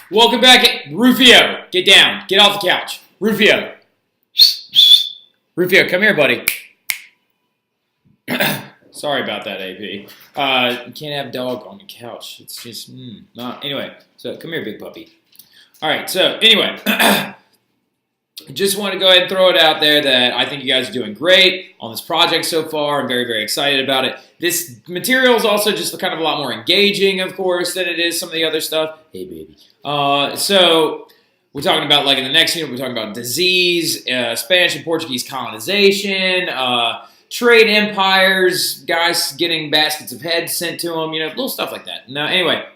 Welcome back, Rufio. Get down. Get off the couch. Rufio. Rufio, come here, buddy. Sorry about that, AP. You can't have dog on the couch. It's just, not. Anyway, so come here, big puppy. All right, so anyway, just want to go ahead and throw it out there that I think you guys are doing great on this project so far. I'm very, very excited about it. This material is also just kind of a lot more engaging, of course, than it is some of the other stuff. Hey, baby. So we're talking about, like, in the next unit, we're talking about disease, Spanish and Portuguese colonization, trade empires, guys getting baskets of heads sent to them, little stuff like that. Now, anyway,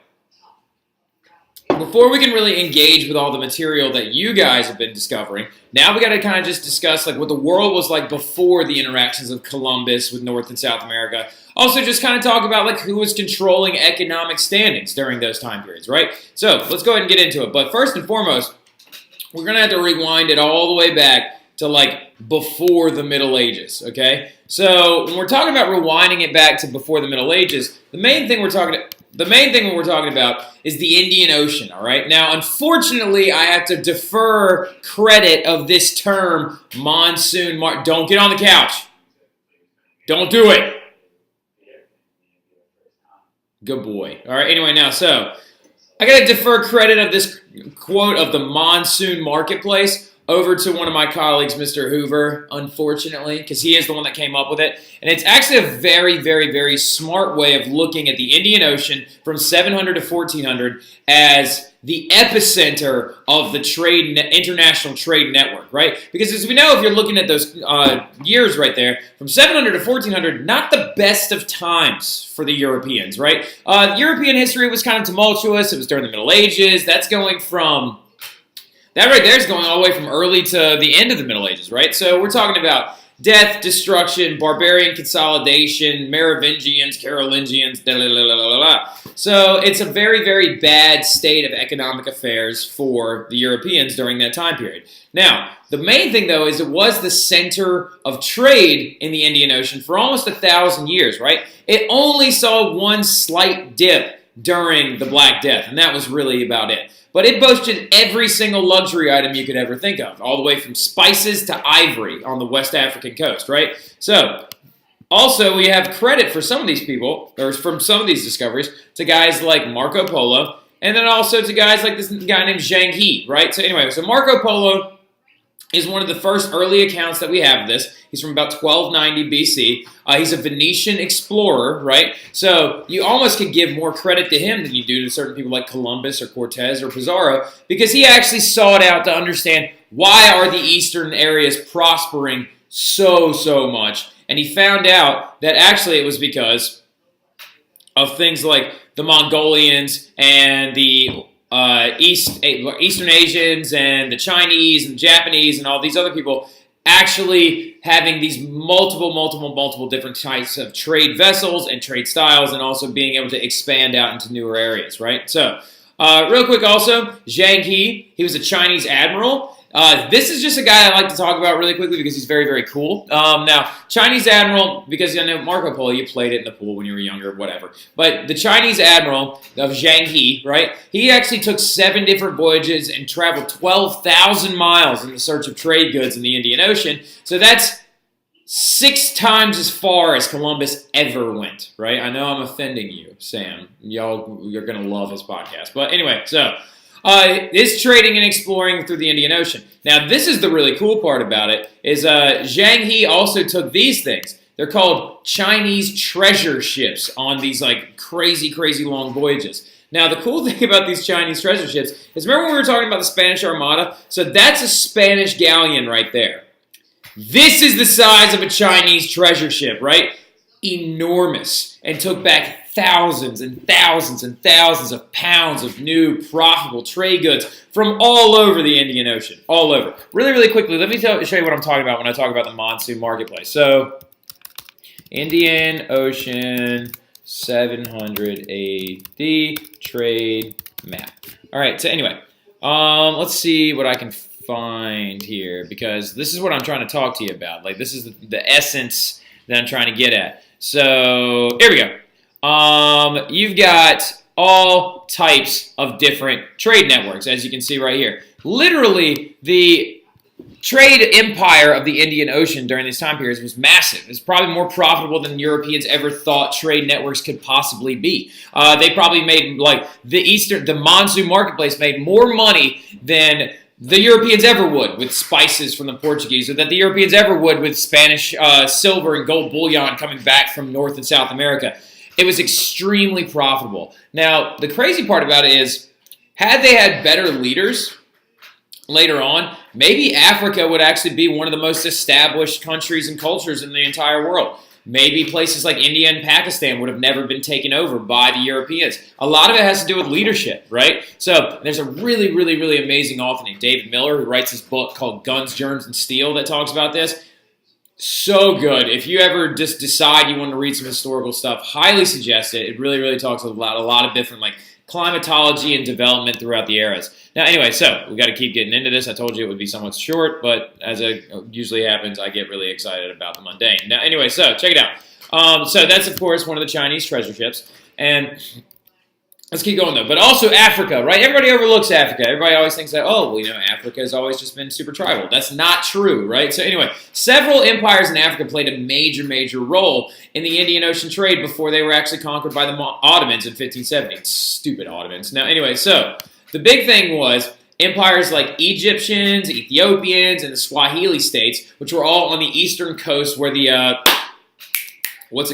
before we can really engage with all the material that you guys have been discovering, now we got to kind of just discuss like what the world was like before the interactions of Columbus with North and South America. Also, just kind of talk about like who was controlling economic standings during those time periods, right? So let's go ahead and get into it. But first and foremost, we're going to have to rewind it all the way back to like before the Middle Ages, okay? So when we're talking about rewinding it back to before the Middle Ages, the main thing we're talking about is the Indian Ocean, all right? Now, unfortunately, I have to defer credit of this term, monsoon. Don't get on the couch. Don't do it. Good boy. All right, anyway, now, so I got to defer credit of this quote of the monsoon marketplace over to one of my colleagues, Mr. Hoover, unfortunately, because he is the one that came up with it. And it's actually a very, very, very smart way of looking at the Indian Ocean from 700 to 1400 as the epicenter of the international trade network, right? Because as we know, if you're looking at those years right there, from 700 to 1400, not the best of times for the Europeans, right? European history was kind of tumultuous. It was during the Middle Ages. That right there is going all the way from early to the end of the Middle Ages, right? So we're talking about death, destruction, barbarian consolidation, Merovingians, Carolingians, So it's a very, very bad state of economic affairs for the Europeans during that time period. Now, the main thing, though, is it was the center of trade in the Indian Ocean for almost 1,000 years, right? It only saw one slight dip during the Black Death, and that was really about it. But it boasted every single luxury item you could ever think of, all the way from spices to ivory on the West African coast, right? So, also, we have credit for some of these people, or from some of these discoveries, to guys like Marco Polo, and then also to guys like this guy named Zhang He, right? So anyway, so Marco Polo is one of the first early accounts that we have of this. He's from about 1290 BC. He's a Venetian explorer, right? So you almost could give more credit to him than you do to certain people like Columbus or Cortez or Pizarro, because he actually sought out to understand why are the eastern areas prospering so much. And he found out that actually it was because of things like the Mongolians and the Eastern Asians and the Chinese and the Japanese and all these other people actually having these multiple different types of trade vessels and trade styles, and also being able to expand out into newer areas, right? So, real quick also, Zhang He was a Chinese admiral. This is just a guy I like to talk about really quickly because he's very, very cool. Now, Chinese admiral, because you know Marco Polo, you played it in the pool when you were younger, whatever. But the Chinese admiral of Zhang He, right? He actually took 7 different voyages and traveled 12,000 miles in the search of trade goods in the Indian Ocean. So that's 6 times as far as Columbus ever went, right? I know I'm offending you, Sam. You're going to love his podcast. But anyway, so is trading and exploring through the Indian Ocean. Now, this is the really cool part about it, is Zhang He also took these things. They're called Chinese treasure ships on these like crazy long voyages. Now, the cool thing about these Chinese treasure ships is, remember when we were talking about the Spanish Armada? So that's a Spanish galleon right there. This is the size of a Chinese treasure ship, right? Enormous. And took back thousands and thousands of pounds of new profitable trade goods from all over the Indian Ocean. All over. Really quickly, let me show you what I'm talking about when I talk about the monsoon marketplace. So, Indian Ocean 700 AD trade map. All right, so anyway, let's see what I can find here, because this is what I'm trying to talk to you about. Like, this is the essence that I'm trying to get at. So, here we go. You've got all types of different trade networks, as you can see right here. Literally, the trade empire of the Indian Ocean during these time periods was massive. It's probably more profitable than Europeans ever thought trade networks could possibly be. They probably made, like, the Mansu marketplace made more money than the Europeans ever would with spices from the Portuguese, or that the Europeans ever would with Spanish silver and gold bullion coming back from North and South America. It was extremely profitable. Now, the crazy part about it is, had they had better leaders later on, maybe Africa would actually be one of the most established countries and cultures in the entire world. Maybe places like India and Pakistan would have never been taken over by the Europeans. A lot of it has to do with leadership, right? So there's a really, really, really amazing author named David Miller who writes this book called Guns, Germs, and Steel that talks about this. So good. If you ever just decide you want to read some historical stuff, highly suggest it. It really, really talks about a lot of different, like, climatology and development throughout the eras. Now, anyway, so we got to keep getting into this. I told you it would be somewhat short, but as it usually happens, I get really excited about the mundane. Now, anyway, so check it out. So that's, of course, one of the Chinese treasure ships. And let's keep going, though. But also Africa, right? Everybody overlooks Africa. Everybody always thinks that, oh, well, you know, Africa has always just been super tribal. That's not true, right? So anyway, several empires in Africa played a major, major role in the Indian Ocean trade before they were actually conquered by the Ottomans in 1570. Stupid Ottomans. Now, anyway, so the big thing was empires like Egyptians, Ethiopians, and the Swahili states, which were all on the eastern coast where the, where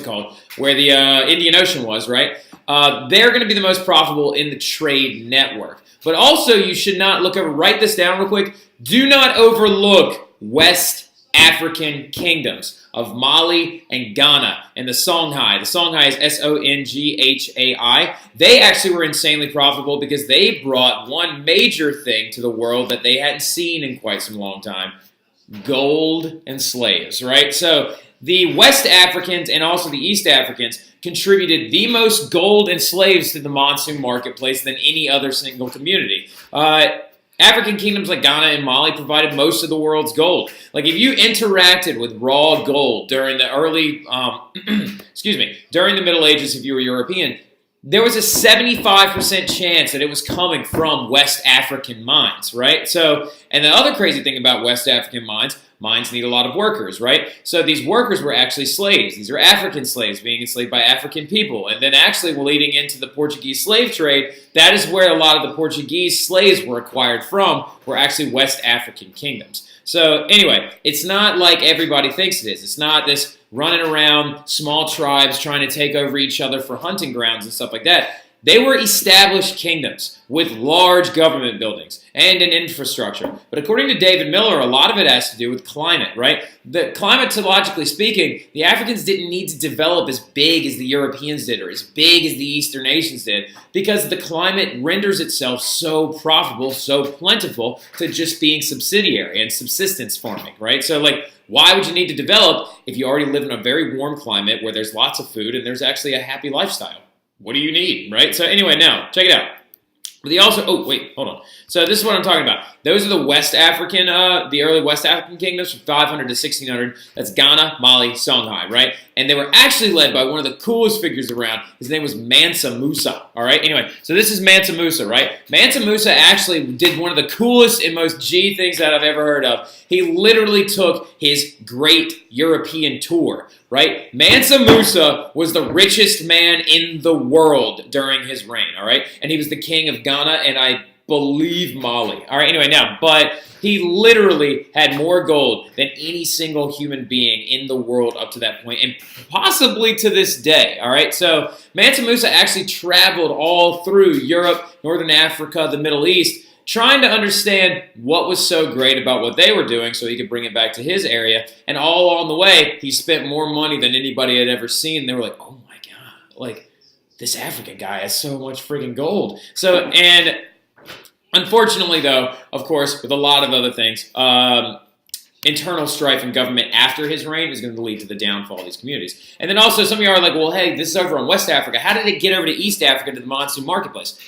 the Indian Ocean was, right? They're going to be the most profitable in the trade network. But also, you should not write this down real quick. Do not overlook West African kingdoms of Mali and Ghana and the Songhai. The Songhai is S-O-N-G-H-A-I. They actually were insanely profitable because they brought one major thing to the world that they hadn't seen in quite some long time: gold and slaves, right? So the West Africans and also the East Africans contributed the most gold and slaves to the monsoon marketplace than any other single community. African kingdoms like Ghana and Mali provided most of the world's gold. Like, if you interacted with raw gold during the early, during the Middle Ages, if you were European, there was a 75% chance that it was coming from West African mines, right? So, and the other crazy thing about West African mines need a lot of workers, right? So these workers were actually slaves. These are African slaves being enslaved by African people. And then actually leading into the Portuguese slave trade, that is where a lot of the Portuguese slaves were acquired from, were actually West African kingdoms. So anyway, it's not like everybody thinks it is. It's not this running around small tribes trying to take over each other for hunting grounds and stuff like that. They were established kingdoms with large government buildings and an infrastructure. But according to David Miller, a lot of it has to do with climate, right? Climatologically speaking, the Africans didn't need to develop as big as the Europeans did or as big as the Eastern nations did because the climate renders itself so profitable, so plentiful to just being subsidiary and subsistence farming, right? So, like, why would you need to develop if you already live in a very warm climate where there's lots of food and there's actually a happy lifestyle? What do you need, right? So anyway, now, check it out. But they also, oh, wait, hold on. So this is what I'm talking about. Those are the West African, the early West African kingdoms from 500 to 1600. That's Ghana, Mali, Songhai, right? And they were actually led by one of the coolest figures around. His name was Mansa Musa, all right? Anyway, so this is Mansa Musa, right? Mansa Musa actually did one of the coolest and most G things that I've ever heard of. He literally took his great European tour, right? Mansa Musa was the richest man in the world during his reign, all right? And he was the king of Ghana and I believe Mali. All right, anyway, now, but he literally had more gold than any single human being in the world up to that point, and possibly to this day, all right? So Mansa Musa actually traveled all through Europe, Northern Africa, the Middle East, trying to understand what was so great about what they were doing so he could bring it back to his area, and all along the way, he spent more money than anybody had ever seen. They were like, oh my God, like, this African guy has so much freaking gold. So, and unfortunately, though, of course, with a lot of other things, internal strife in government after his reign is going to lead to the downfall of these communities. And then also, some of you are like, well, hey, this is over in West Africa. How did it get over to East Africa to the monsoon marketplace?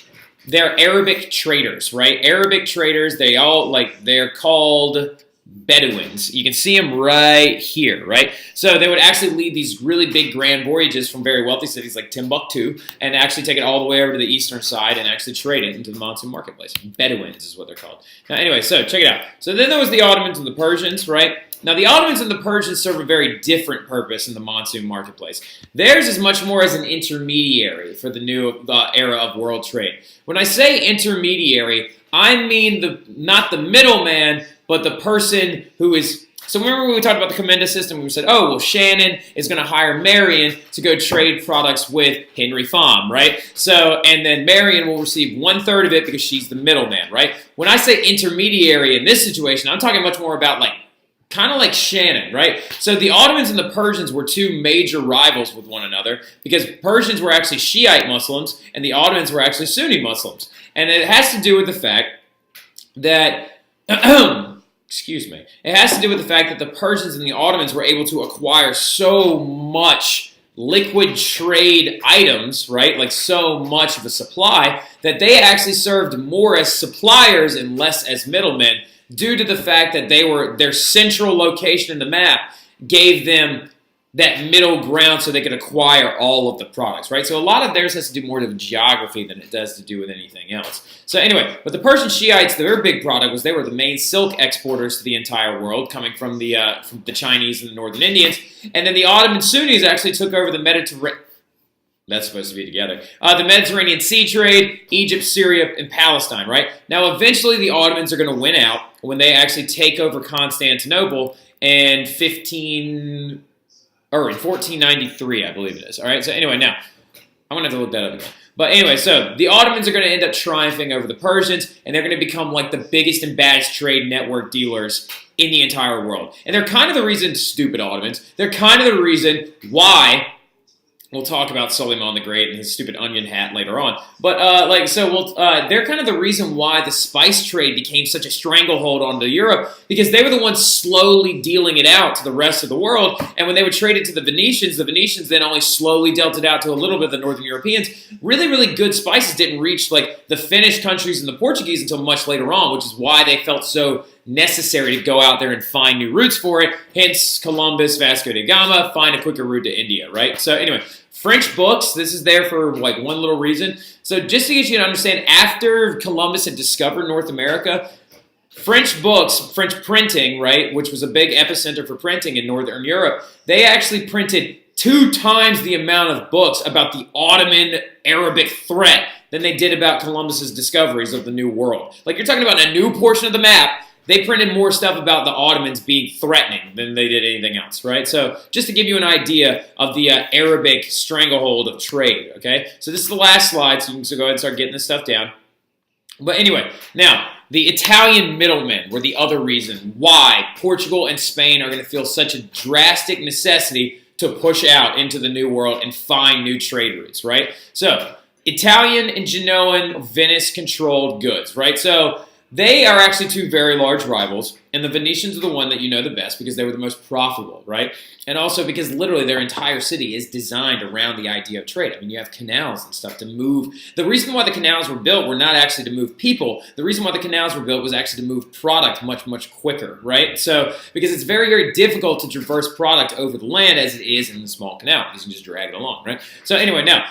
They're Arabic traders, right? Arabic traders, they're called Bedouins. You can see them right here, right? So they would actually lead these really big grand voyages from very wealthy cities like Timbuktu and actually take it all the way over to the eastern side and actually trade it into the monsoon marketplace. Bedouins is what they're called. Now, anyway, so check it out. So then there was the Ottomans and the Persians, right? Now, the Ottomans and the Persians serve a very different purpose in the monsoon marketplace. Theirs is much more as an intermediary for the new era of world trade. When I say intermediary, I mean not the middleman, but the person who is. So remember when we talked about the Comenda system, we said, oh, well, Shannon is going to hire Marion to go trade products with Henry Fam, right? So, and then Marion will receive 1/3 of it because she's the middleman, right? When I say intermediary in this situation, I'm talking much more about kind of like Shannon, right? So the Ottomans and the Persians were two major rivals with one another because Persians were actually Shiite Muslims and the Ottomans were actually Sunni Muslims. And it has to do with the fact that, excuse me, it has to do with the fact that the Persians and the Ottomans were able to acquire so much liquid trade items, right? Like so much of a supply that they actually served more as suppliers and less as middlemen, due to the fact that their central location in the map gave them that middle ground so they could acquire all of the products, right? So a lot of theirs has to do more with geography than it does to do with anything else. So anyway, but the Persian Shiites, their big product was they were the main silk exporters to the entire world, coming from the Chinese and the Northern Indians. And then the Ottoman Sunnis actually took over the Mediterranean. That's supposed to be together. The Mediterranean Sea trade, Egypt, Syria, and Palestine, right? Now, eventually, the Ottomans are going to win out when they actually take over Constantinople in 1493, I believe it is. All right, so anyway, now, I'm going to have to look that up again. But anyway, so the Ottomans are going to end up triumphing over the Persians, and they're going to become like the biggest and baddest trade network dealers in the entire world. And they're kind of the reason, stupid Ottomans, they're kind of the reason why. We'll talk about Suleiman the Great and his stupid onion hat later on. But, they're kind of the reason why the spice trade became such a stranglehold onto Europe, because they were the ones slowly dealing it out to the rest of the world. And when they would trade it to the Venetians then only slowly dealt it out to a little bit of the Northern Europeans. Really, really good spices didn't reach, the Finnish countries and the Portuguese until much later on, which is why they felt so necessary to go out there and find new routes for it. Hence, Columbus, Vasco da Gama, find a quicker route to India, right? So anyway, French books, this is there for one little reason. So just to get you to understand, after Columbus had discovered North America, French books, French printing, right, which was a big epicenter for printing in Northern Europe, they actually printed 2 times the amount of books about the Ottoman Arabic threat than they did about Columbus's discoveries of the New World. You're talking about a new portion of the map. They printed more stuff about the Ottomans being threatening than they did anything else, right? So just to give you an idea of the Arabic stranglehold of trade, okay? So this is the last slide, so you can go ahead and start getting this stuff down. But anyway, now, the Italian middlemen were the other reason why Portugal and Spain are going to feel such a drastic necessity to push out into the New World and find new trade routes, right? So Italian and Genoan Venice-controlled goods, right? So they are actually 2 very large rivals, and the Venetians are the one that you know the best because they were the most profitable, right? And also because literally their entire city is designed around the idea of trade. I mean, you have canals and stuff to move. The reason why the canals were built were not actually to move people. The reason why the canals were built was actually to move product much, much quicker, right? So, because it's very, very difficult to traverse product over the land as it is in the small canal, because you can just drag it along, right? So anyway, now,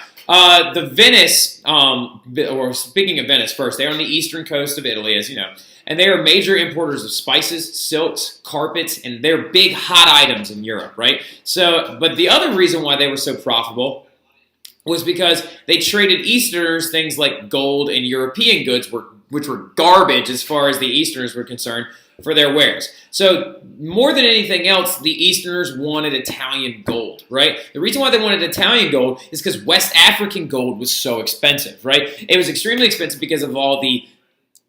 the Venice, or speaking of Venice first, they're on the eastern coast of Italy, as you know, and they are major importers of spices, silks, carpets, and they're big hot items in Europe, right? So, but the other reason why they were so profitable was because they traded Easterners things like gold and European goods, which were garbage as far as the Easterners were concerned, for their wares. So more than anything else, the Easterners wanted Italian gold, right? The reason why they wanted Italian gold is because West African gold was so expensive, right? It was extremely expensive because of all the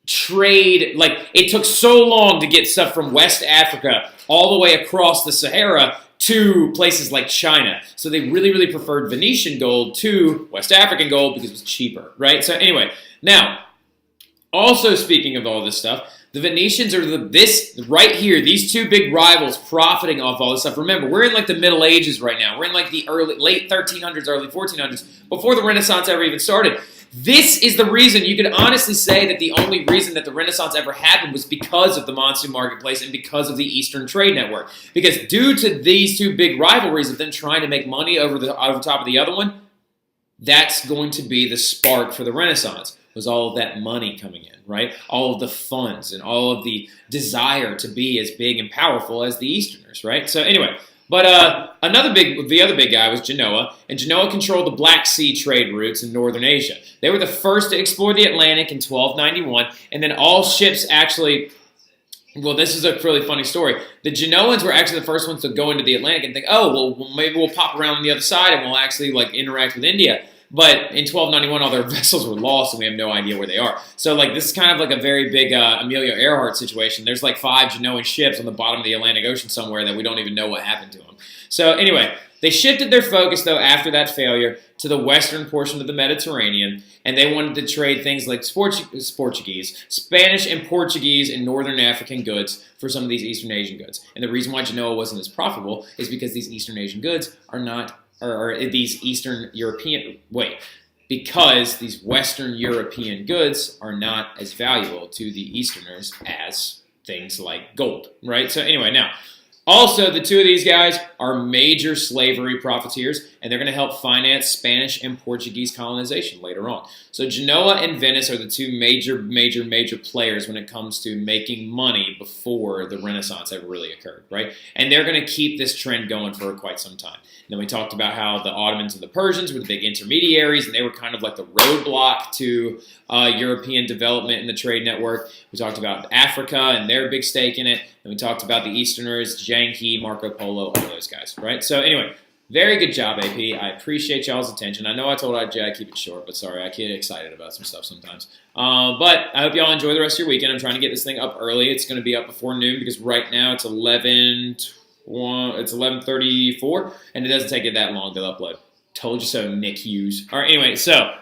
trade. It took so long to get stuff from West Africa all the way across the Sahara to places like China. So they really, really preferred Venetian gold to West African gold because it was cheaper, right? So anyway, now, also speaking of all this stuff, the Venetians are this right here, these 2 big rivals profiting off all this stuff. Remember, we're in the Middle Ages right now. We're in the late 1300s, early 1400s, before the Renaissance ever even started. This is the reason you could honestly say that the only reason that the Renaissance ever happened was because of the monsoon marketplace and because of the Eastern Trade Network. Because due to these two big rivalries of them trying to make money over top of the other one, that's going to be the spark for the Renaissance, was all of that money coming in, right? All of the funds and all of the desire to be as big and powerful as the Easterners, right? So anyway, but the other big guy was Genoa, and Genoa controlled the Black Sea trade routes in northern Asia. They were the first to explore the Atlantic in 1291, and then all ships actually, well, this is a really funny story. The Genoans were actually the first ones to go into the Atlantic and think, oh, well, maybe we'll pop around on the other side and we'll actually like interact with India. But in 1291, all their vessels were lost, and we have no idea where they are. So, like, this is kind of like a very big Amelia Earhart situation. There's like 5 Genoan ships on the bottom of the Atlantic Ocean somewhere that we don't even know what happened to them. So, anyway, they shifted their focus, though, after that failure to the western portion of the Mediterranean, and they wanted to trade things like Portuguese, Spanish and Portuguese and northern African goods for some of these Eastern Asian goods. And the reason why Genoa wasn't as profitable is because these Eastern Asian goods are not or these Eastern European, because these Western European goods are not as valuable to the Easterners as things like gold, right? So anyway, now, also, the two of these guys are major slavery profiteers, and they're going to help finance Spanish and Portuguese colonization later on. So Genoa and Venice are the two major players when it comes to making money before the Renaissance ever really occurred, right? And they're going to keep this trend going for quite some time. And then we talked about how the Ottomans and the Persians were the big intermediaries, and they were kind of like the roadblock to European development in the trade network. We talked about Africa and their big stake in it. And we talked about the Easterners, Zhang He, Marco Polo, all those guys, right? So anyway, very good job, AP. I appreciate y'all's attention. I know I told I'd keep it short, but sorry, I get excited about some stuff sometimes. But I hope y'all enjoy the rest of your weekend. I'm trying to get this thing up early. It's going to be up before noon because right now it's 11:34, and it doesn't take it that long to upload. Told you so, Nick Hughes. All right, anyway, so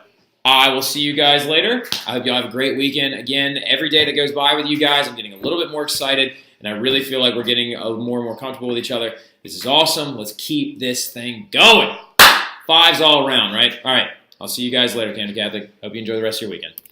I will see you guys later. I hope y'all have a great weekend. Again, every day that goes by with you guys, I'm getting a little bit more excited, and I really feel like we're getting more and more comfortable with each other. This is awesome. Let's keep this thing going. 5s all around, right? All right. I'll see you guys later, Camden Catholic. Hope you enjoy the rest of your weekend.